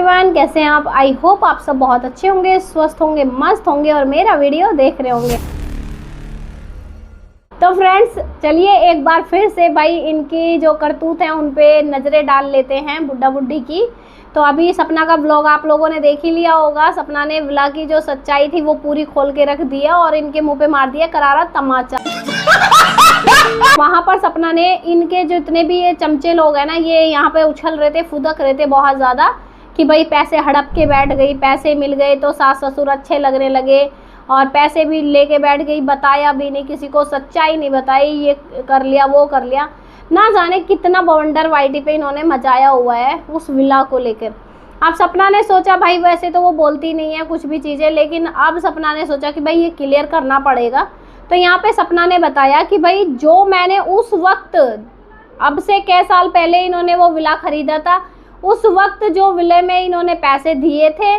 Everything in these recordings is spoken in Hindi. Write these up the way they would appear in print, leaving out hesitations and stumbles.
एवरीवन, कैसे हैं आप। आई होप आप सब बहुत अच्छे होंगे, स्वस्थ होंगे, मस्त होंगे और मेरा वीडियो देख रहे होंगे। तो फ्रेंड्स, चलिए एक बार फिर से भाई इनकी जो करतूत हैं उन पे नज़रें डाल लेते हैं, बुड्ढा बुड्ढी की। तो अभी सपना का व्लॉग आप लोगों ने देख ही लिया होगा। सपना ने व्लॉग की जो सच्चाई थी वो पूरी खोल के रख दिया और इनके मुंह पे मार दिया करारा तमाचा। वहां पर सपना ने इनके जितने भी ये चमचे लोग हैं ना, ये यहाँ पे उछल रहे थे, फुदक रहे थे बहुत ज़्यादा कि भाई पैसे हड़प के बैठ गई, पैसे मिल गए तो सास ससुर अच्छे लगने लगे और पैसे भी लेके बैठ गई, बताया भी नहीं किसी को, सच्चाई नहीं बताई, ये कर लिया वो कर लिया। ना जाने कितना बवंडर वाइटी पे इन्होंने मचाया हुआ है उस विला को लेकर। अब सपना ने सोचा भाई वैसे तो वो बोलती नहीं है कुछ भी चीज़ें, लेकिन अब सपना ने सोचा कि भाई ये क्लियर करना पड़ेगा। तो यहाँ पे सपना ने बताया कि भाई जो मैंने उस वक्त, अब से कई साल पहले इन्होंने वो विला खरीदा था, उस वक्त जो विले में इन्होंने पैसे दिए थे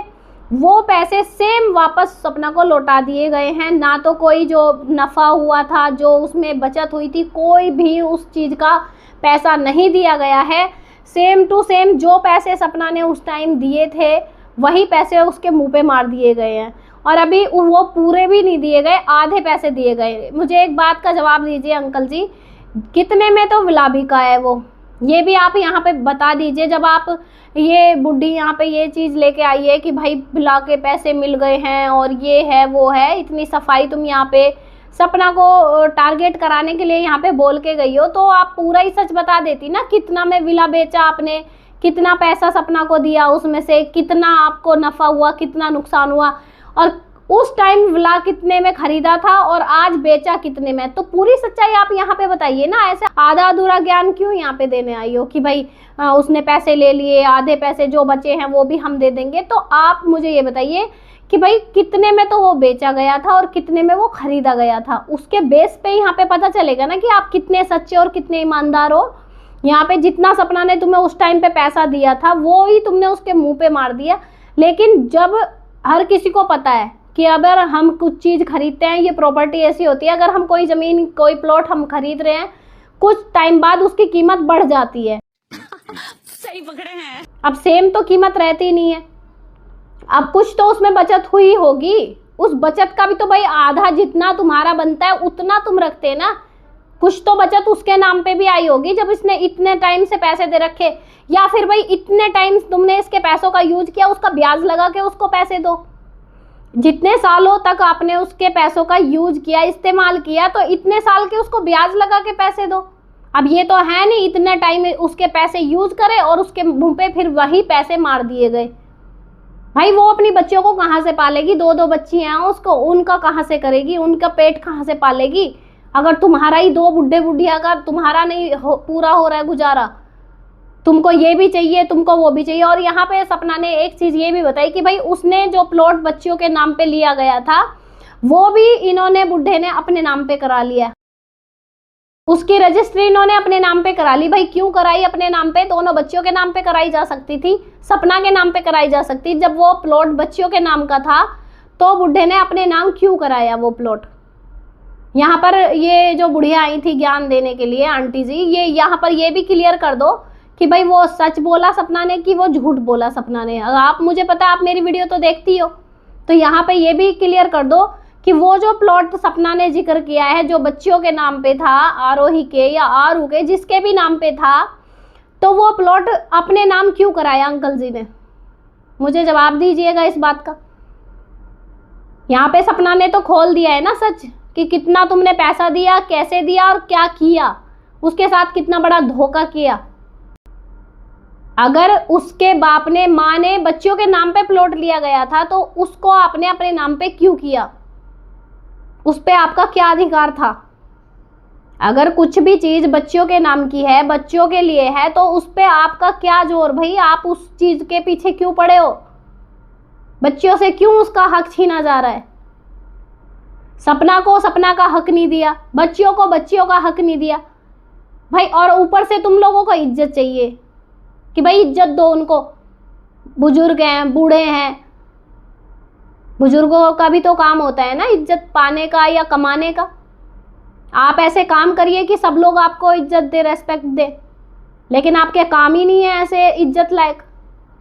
वो पैसे सेम वापस सपना को लौटा दिए गए हैं। ना तो कोई जो नफ़ा हुआ था, जो उसमें बचत हुई थी, कोई भी उस चीज़ का पैसा नहीं दिया गया है। सेम टू सेम जो पैसे सपना ने उस टाइम दिए थे वही पैसे उसके मुंह पे मार दिए गए हैं और अभी वो पूरे भी नहीं दिए गए, आधे पैसे दिए गए। मुझे एक बात का जवाब दीजिए अंकल जी, कितने में तो विला बिका है वो, ये भी आप यहाँ पे बता दीजिए। जब आप ये बुढ़ी यहाँ पे ये चीज़ लेके आई है कि भाई विला के पैसे मिल गए हैं और ये है वो है, इतनी सफाई तुम यहाँ पे सपना को टारगेट कराने के लिए यहाँ पे बोल के गई हो, तो आप पूरा ही सच बता देती ना। कितना में विला बेचा आपने, कितना पैसा सपना को दिया, उसमें से कितना आपको नफ़ा हुआ, कितना नुकसान हुआ, और उस टाइम विला कितने में खरीदा था और आज बेचा कितने में, तो पूरी सच्चाई आप यहाँ पे बताइए ना। ऐसे आधा अधूरा ज्ञान क्यों यहाँ पे देने आई हो कि भाई उसने पैसे ले लिए, आधे पैसे जो बचे हैं वो भी हम दे देंगे। तो आप मुझे ये बताइए कि भाई कितने में तो वो बेचा गया था और कितने में वो खरीदा गया था, उसके बेस पे यहाँ पे पता चलेगा ना कि आप कितने सच्चे और कितने ईमानदार हो। यहाँ पे जितना सपना ने तुम्हें उस टाइम पे पैसा दिया था वो ही तुमने उसके मुँह पे मार दिया। लेकिन जब हर किसी को पता है कि अगर हम कुछ चीज़ खरीदते हैं, ये प्रॉपर्टी ऐसी होती है, अगर हम कोई ज़मीन कोई प्लॉट हम खरीद रहे हैं, कुछ टाइम बाद उसकी कीमत बढ़ जाती है। सही पकड़े हैं। अब सेम तो कीमत रहती नहीं है, अब कुछ तो उसमें बचत हुई होगी। उस बचत का भी तो भाई आधा जितना तुम्हारा बनता है उतना तुम रखते ना, कुछ तो बचत उसके नाम पे भी आई होगी जब इसने इतने टाइम से पैसे दे रखे। या फिर भाई इतने टाइम तुमने इसके पैसों का यूज किया, उसका ब्याज लगा के उसको पैसे दो। जितने सालों तक आपने उसके पैसों का यूज किया, इस्तेमाल किया, तो इतने साल के उसको ब्याज लगा के पैसे दो। अब ये तो है नहीं इतने टाइम उसके पैसे यूज करे और उसके मुंह पे फिर वही पैसे मार दिए गए। भाई वो अपनी बच्चों को कहाँ से पालेगी, दो दो बच्ची हैं उसको, उनका कहाँ से करेगी, उनका पेट कहाँ से पालेगी, अगर तुम्हारा ही दो बुढ़े बुढ़िया का तुम्हारा नहीं पूरा हो रहा है गुजारा। तुमको ये भी चाहिए, तुमको वो भी चाहिए। और यहाँ पे सपना ने एक चीज़ ये भी बताई कि भाई उसने जो प्लॉट बच्चियों के नाम पे लिया गया था वो भी इन्होंने बुढ़े ने अपने नाम पे करा लिया, उसकी रजिस्ट्री इन्होंने अपने नाम पे करा ली। भाई क्यों कराई अपने नाम पे, दोनों बच्चियों के नाम पे कराई जा सकती थी, सपना के नाम पे कराई जा सकती। जब वो प्लॉट बच्चियों के नाम का था तो बुढ़े ने अपने नाम क्यों कराया वो प्लॉट। यहाँ पर ये जो बुढ़िया आई थी ज्ञान देने के लिए, आंटी जी, ये यहाँ पर ये भी क्लियर कर दो कि भाई वो सच बोला सपना ने कि वो झूठ बोला सपना ने। अगर आप, मुझे पता है आप मेरी वीडियो तो देखती हो, तो यहाँ पे ये भी क्लियर कर दो कि वो जो प्लॉट सपना ने जिक्र किया है जो बच्चियों के नाम पे था, आरोही के या आरू के, जिसके भी नाम पे था, तो वो प्लॉट अपने नाम क्यों कराया अंकल जी ने, मुझे जवाब दीजिएगा इस बात का। यहाँ पे सपना ने तो खोल दिया है ना सच कि कितना तुमने पैसा दिया, कैसे दिया और क्या किया, उसके साथ कितना बड़ा धोखा किया। अगर उसके बाप ने, माँ ने बच्चियों के नाम पे प्लॉट लिया गया था तो उसको आपने अपने नाम पे क्यों किया, उस पे आपका क्या अधिकार था। अगर कुछ भी चीज बच्चियों के नाम की है, बच्चियों के लिए है, तो उस पे आपका क्या जोर भाई, आप उस चीज के पीछे क्यों पड़े हो, बच्चियों से क्यों उसका हक छीना जा रहा है। सपना को सपना का हक नहीं दिया, बच्चियों को बच्चियों का हक नहीं दिया भाई। और ऊपर से तुम लोगों को इज्जत चाहिए कि भाई इज्जत दो उनको, बुजुर्ग हैं, बूढ़े हैं, बुजुर्गों का भी तो काम होता है ना इज्जत पाने का या कमाने का। आप ऐसे काम करिए कि सब लोग आपको इज्जत दे, रेस्पेक्ट दे, लेकिन आपके काम ही नहीं है ऐसे इज्जत लायक।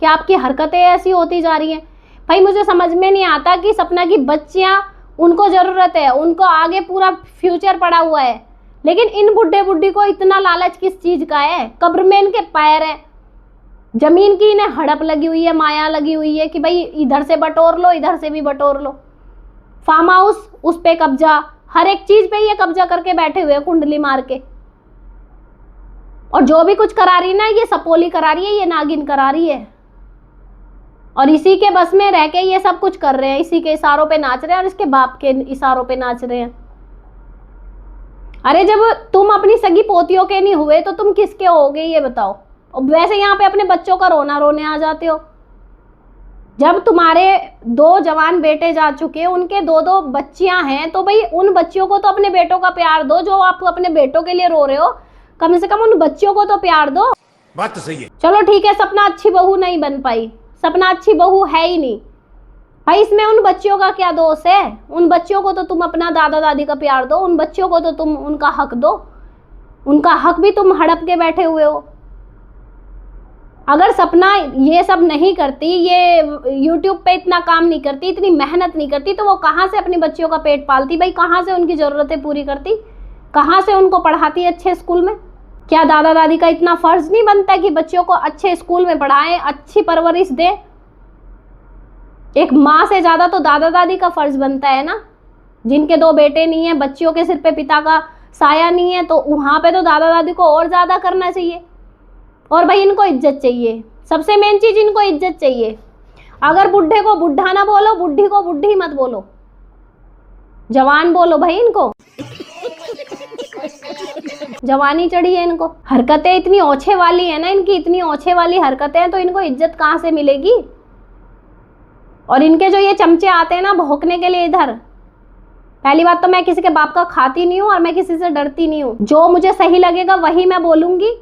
कि आपकी हरकतें ऐसी होती जा रही हैं। भाई मुझे समझ में नहीं आता कि सपना की बच्चियां, उनको जरूरत है, उनको आगे पूरा फ्यूचर पड़ा हुआ है, लेकिन इन बुढ़े बुढ़ी को इतना लालच किस चीज का है? कब्र में इनके पैर है, जमीन की इन्हें हड़प लगी हुई है, माया लगी हुई है कि भाई इधर से बटोर लो, इधर से भी बटोर लो। फार्म हाउस, उस पे कब्जा, हर एक चीज पे ये कब्जा करके बैठे हुए हैं कुंडली मार के। और जो भी कुछ करा रही ना, ये सपोली करा रही है, ये नागिन करा रही है, और इसी के बस में रह के ये सब कुछ कर रहे हैं, इसी के इशारों पे नाच रहे हैं और इसके बाप के इशारों पे नाच रहे हैं। अरे जब तुम अपनी सगी पोतियों के नहीं हुए तो तुम किसके होगे ये बताओ? और वैसे यहाँ पे अपने बच्चों का रोना रोने आ जाते हो। जब तुम्हारे 2 जवान बेटे जा चुके, उनके 2-2 बच्चियां हैं, तो भाई उन बच्चियों को तो अपने बेटों का प्यार दो। जो आप अपने बेटों के लिए रो रहे हो, कम से कम उन बच्चियों को तो प्यार दो। बात तो सही है। चलो ठीक है, सपना अच्छी बहू नहीं बन पाई, सपना अच्छी बहू है ही नहीं भाई, इसमें उन बच्चियों का क्या दोष है? उन बच्चियों को तो तुम अपना दादा दादी का प्यार दो, उन बच्चियों को तो तुम उनका हक दो। उनका हक भी तुम हड़प के बैठे हुए हो। अगर सपना ये सब नहीं करती, ये YouTube पे इतना काम नहीं करती, इतनी मेहनत नहीं करती, तो वो कहाँ से अपनी बच्चियों का पेट पालती? भाई कहाँ से उनकी ज़रूरतें पूरी करती? कहाँ से उनको पढ़ाती अच्छे स्कूल में? क्या दादा दादी का इतना फ़र्ज़ नहीं बनता कि बच्चियों को अच्छे स्कूल में पढ़ाएं, अच्छी परवरिश दें? एक माँ से ज़्यादा तो दादा दादी का फ़र्ज़ बनता है ना। जिनके 2 बेटे नहीं है, बच्चियों के सिर पे पिता का साया नहीं है, तो वहाँ पे तो दादा दादी को और ज़्यादा करना चाहिए। और भाई इनको इज्जत चाहिए, सबसे मेन चीज इनको इज्जत चाहिए। अगर बुढ़े को बुढ़ा ना बोलो, बुढ़ी को बुढ़ी मत बोलो, जवान बोलो भाई इनको। जवानी चढ़ी है इनको। हरकतें इतनी ओछे वाली है ना, इनकी इतनी ओछे वाली हरकतें हैं, तो इनको इज्जत कहाँ से मिलेगी? और इनके जो ये चमचे आते हैं ना भौंकने के लिए इधर, पहली बात तो मैं किसी के बाप का खाती नहीं हूँ और मैं किसी से डरती नहीं हूँ। जो मुझे सही लगेगा वही मैं बोलूंगी,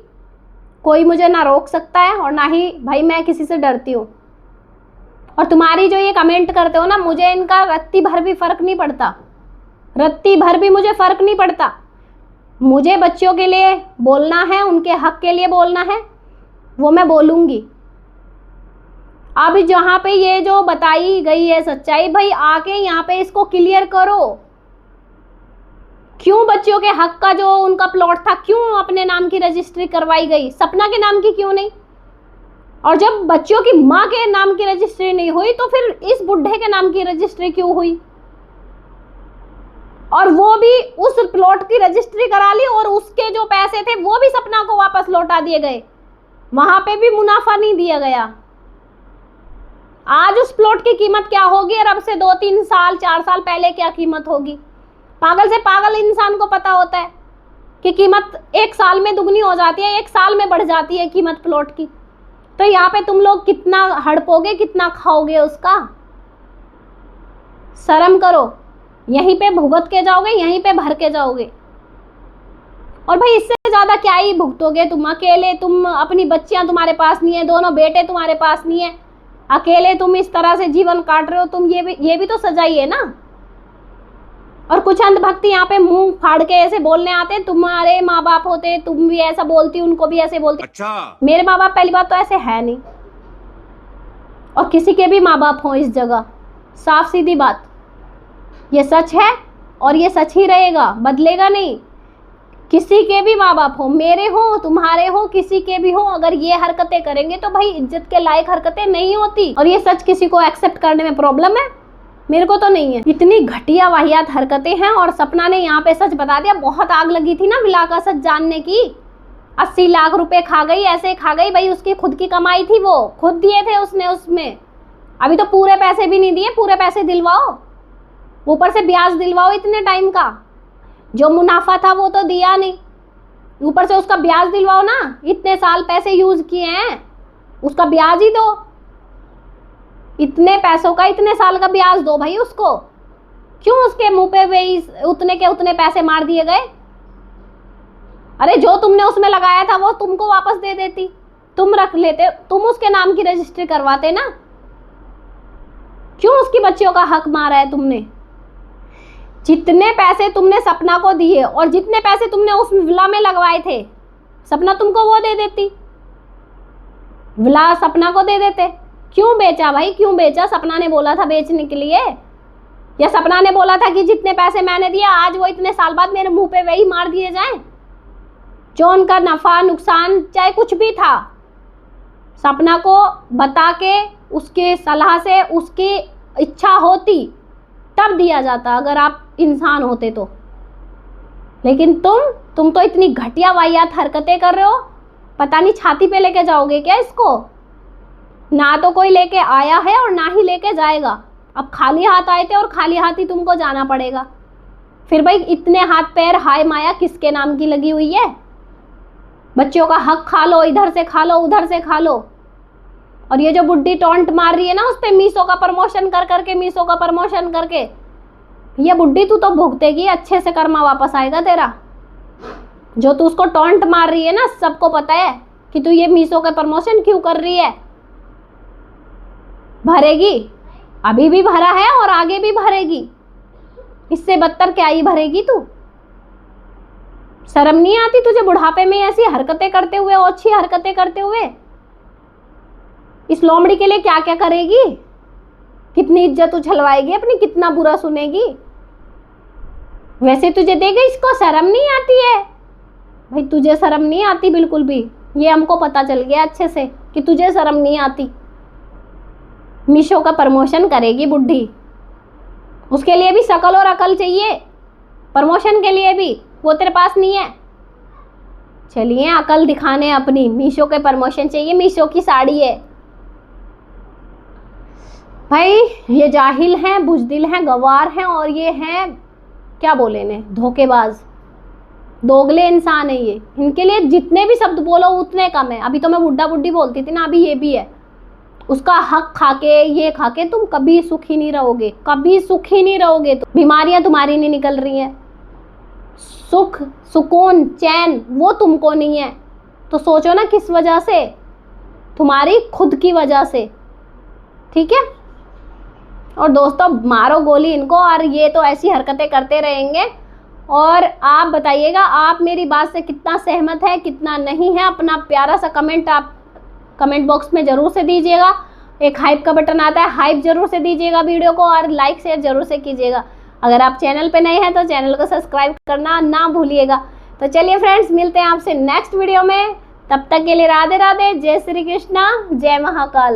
कोई मुझे ना रोक सकता है और ना ही भाई मैं किसी से डरती हूँ। और तुम्हारी जो ये कमेंट करते हो ना, मुझे इनका रत्ती भर भी फर्क नहीं पड़ता, रत्ती भर भी मुझे फर्क नहीं पड़ता। मुझे बच्चों के लिए बोलना है, उनके हक के लिए बोलना है, वो मैं बोलूँगी। अब जहाँ पे ये जो बताई गई है सच्चाई, भाई आके यहाँ पे इसको क्लियर करो। क्यों बच्चियों के हक का जो उनका प्लॉट था, क्यों अपने नाम की रजिस्ट्री करवाई गई, सपना के नाम की क्यों नहीं? और जब बच्चियों की माँ के नाम की रजिस्ट्री नहीं हुई, तो फिर इस बुढ़े के नाम की रजिस्ट्री क्यों हुई? और वो भी उस प्लॉट की रजिस्ट्री करा ली और उसके जो पैसे थे वो भी सपना को वापस लौटा दिए गए, वहां पे भी मुनाफा नहीं दिया गया। आज उस प्लॉट की कीमत क्या होगी और अब से 2-3 साल 4 साल पहले क्या कीमत होगी? पागल से पागल इंसान को पता होता है कि कीमत 1 साल में दुगनी हो जाती है, 1 साल में बढ़ जाती है कीमत प्लॉट की। तो यहाँ पे तुम लोग कितना हड़पोगे, कितना खाओगे उसका? शर्म करो, यहीं पे भुगत के जाओगे, यहीं पे भर के जाओगे। और भाई इससे ज्यादा क्या ही भुगतोगे तुम अकेले? तुम अपनी बच्चियां तुम्हारे पास नहीं है, 2 बेटे तुम्हारे पास नहीं है, अकेले तुम इस तरह से जीवन काट रहे हो। तुम ये भी तो सजाई है ना। और कुछ अंधभक्ति यहाँ पे मुंह फाड़ के ऐसे बोलने आते हैं, तुम्हारे माँ बाप होते तुम भी ऐसा बोलती, उनको भी ऐसे बोलती। अच्छा, मेरे माँ बाप पहली बात तो ऐसे है नहीं, और किसी के भी माँ बाप हो इस जगह, साफ सीधी बात, ये सच है और ये सच ही रहेगा, बदलेगा नहीं। किसी के भी माँ बाप हो, मेरे हो, तुम्हारे हो, किसी के भी हो, अगर ये हरकतें करेंगे तो भाई इज्जत के लायक हरकतें नहीं होती। और ये सच किसी को एक्सेप्ट करने में प्रॉब्लम है, मेरे को तो नहीं है। इतनी घटिया वाहियात हरकतें हैं। और सपना ने यहाँ पे सच बता दिया। बहुत आग लगी थी ना विला का सच जानने की, 80 लाख रुपए खा गई, ऐसे खा गई भाई, उसकी खुद की कमाई थी, वो खुद दिए थे उसने उसमें। अभी तो पूरे पैसे भी नहीं दिए, पूरे पैसे दिलवाओ, ऊपर से ब्याज दिलवाओ इतने टाइम का। जो मुनाफा था वो तो दिया नहीं, ऊपर से उसका ब्याज दिलवाओ ना। इतने साल पैसे यूज किए हैं, उसका ब्याज ही दो। इतने पैसों का इतने साल का ब्याज दो भाई उसको। क्यों उसके मुंह पे वे उतने के उतने पैसे मार दिए गए? अरे जो तुमने उसमें लगाया था वो तुमको वापस दे देती, तुम रख लेते, तुम उसके नाम की रजिस्ट्री करवाते ना। क्यों उसकी बच्चियों का हक मारा है तुमने? जितने पैसे तुमने सपना को दिए और जितने पैसे तुमने उस विला में लगवाए थे, सपना तुमको वो दे देती। विला सपना को दे देते। क्यों बेचा भाई, क्यों बेचा? सपना ने बोला था बेचने के लिए, या सपना ने बोला था कि जितने पैसे मैंने दिए आज वो इतने साल बाद मेरे मुंह पे वही मार दिए जाएं? जो उनका नफा नुकसान चाहे कुछ भी था, सपना को बता के उसके सलाह से उसकी इच्छा होती तब दिया जाता, अगर आप इंसान होते तो। लेकिन तुम तो इतनी घटिया वाहियात हरकतें कर रहे हो, पता नहीं छाती पे लेके जाओगे क्या इसको? ना तो कोई लेके आया है और ना ही लेके जाएगा। अब खाली हाथ आए थे और खाली हाथ ही तुमको जाना पड़ेगा। फिर भाई इतने हाथ पैर हाय माया किसके नाम की लगी हुई है? बच्चों का हक खा लो, इधर से खा लो उधर से खा लो। और ये जो बुड्ढी टॉन्ट मार रही है ना उस पे मीशो का प्रमोशन कर करके, मीशो का प्रमोशन करके, ये बुड्ढी तू तो भुगतेगी, अच्छे से कर्मा वापस आएगा तेरा। जो तू उसको टॉन्ट मार रही है ना, सबको पता है कि तू ये मीशो का प्रमोशन क्यों कर रही है। भरेगी, अभी भी भरा है और आगे भी भरेगी, इससे बदतर क्या ही भरेगी तू। शर्म नहीं आती तुझे बुढ़ापे में ऐसी हरकतें करते हुए, ओछी हरकतें करते हुए? इस लोमड़ी के लिए क्या क्या करेगी, कितनी इज्जत उछलवाएगी अपनी, कितना बुरा सुनेगी। वैसे तुझे देगा, इसको शर्म नहीं आती है भाई? तुझे शर्म नहीं आती बिल्कुल भी, ये हमको पता चल गया अच्छे से कि तुझे शर्म नहीं आती। मीशो का प्रमोशन करेगी बुढ़ी, उसके लिए भी शकल और अकल चाहिए, प्रमोशन के लिए भी, वो तेरे पास नहीं है। चलिए अकल दिखाने अपनी, मीशो के प्रमोशन चाहिए, मीशो की साड़ी है। भाई ये जाहिल हैं, बुजदिल हैं, गवार हैं, और ये हैं क्या बोले ने, धोखेबाज, दोगले इंसान है ये। इनके लिए जितने भी शब्द बोलो उतने कम है। अभी तो मैं बुड्ढा बुड्ढी बोलती थी ना, अभी ये भी है। उसका हक खाके, ये खाके तुम कभी सुखी नहीं रहोगे, कभी सुखी नहीं रहोगे। तो बीमारियां तुम्हारी नहीं निकल रही हैं, सुख सुकून चैन वो तुमको नहीं है। तो सोचो ना किस वजह से, तुम्हारी खुद की वजह से, ठीक है। और दोस्तों मारो गोली इनको, और ये तो ऐसी हरकतें करते रहेंगे। और आप बताइएगा आप मेरी बात से कितना सहमत है कितना नहीं है। अपना प्यारा सा कमेंट आप कमेंट बॉक्स में जरूर से दीजिएगा। एक हाइप का बटन आता है, हाइप जरूर से दीजिएगा वीडियो को, और लाइक शेयर जरूर से कीजिएगा। अगर आप चैनल पे नए हैं तो चैनल को सब्सक्राइब करना ना भूलिएगा। तो चलिए फ्रेंड्स, मिलते हैं आपसे नेक्स्ट वीडियो में। तब तक के लिए राधे राधे, जय श्री कृष्णा, जय महाकाल।